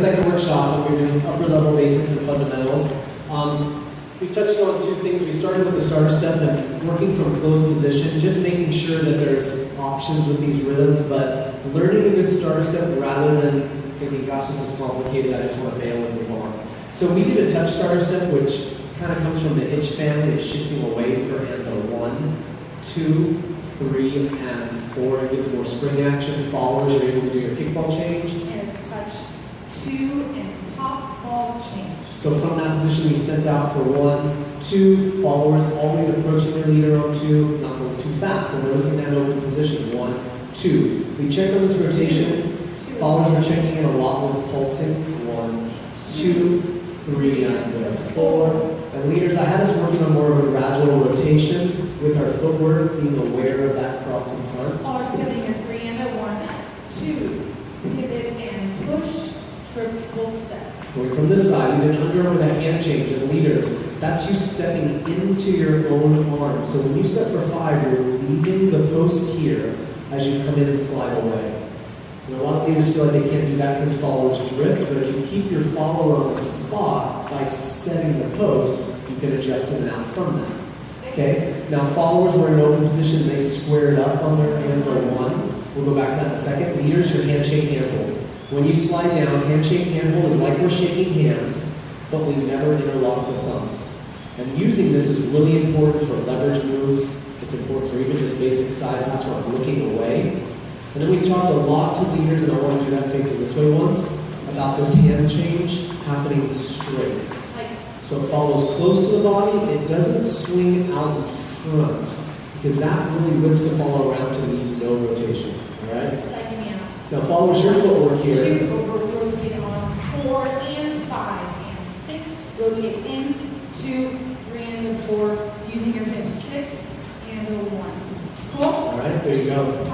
Second workshop, we're doing upper level basics and fundamentals. We touched on two things. We started with the starter step and working from closed position, just making sure that there's options with these rhythms, but learning a good starter step rather than thinking, gosh, this is complicated, I just want to bail and move on. So we did a touch starter step, which kind of comes from the hitch family of shifting away for and the 1, 2, 3, and 4. It gives more spring action. Followers are able to do your kickball change. And touch 2 and pop ball change. So from that position, we sent out for 1, 2, followers always approaching their leader on 2, not going too fast. So noticing that open position, 1, 2. We checked on this rotation. Followers were checking in a lot with pulsing, 1, 2, 3, and 4. And leaders, I had us working on more of a gradual rotation with our footwork, being aware of that cross in front. Always pivoting your 3 and a 1, 2, pivot and push, triple step. Going from this side, you did an under with a hand change. And leaders, that's you stepping into your own arm. So when you step for 5, you're leaving the post here as you come in and slide away. And a lot of leaders feel like they can't do that because followers drift, but if you keep your follower on the spot by setting the post, you can adjust in and out from that. Okay? Now followers were in an open position, they squared up on their hand or 1. We'll go back to that in a second. Leaders, your handshake handhold. When you slide down, handshake handhold is like we're shaking hands, but we never interlock the thumbs. And using this is really important for leverage moves. It's important for even just basic side pass where I'm looking away. And then we talked a lot to leaders, and I want to do that facing this way once, about this hand change happening straight. So it follows close to the body, it doesn't swing out in front, because that really whips the follow around to leave no rotation. Alright? Now follows your footwork here. 2 over rotate on 4 and 5 and 6. Rotate in, 2, 3 and 4, using your hips 6 and 1. Cool? Alright, there you go.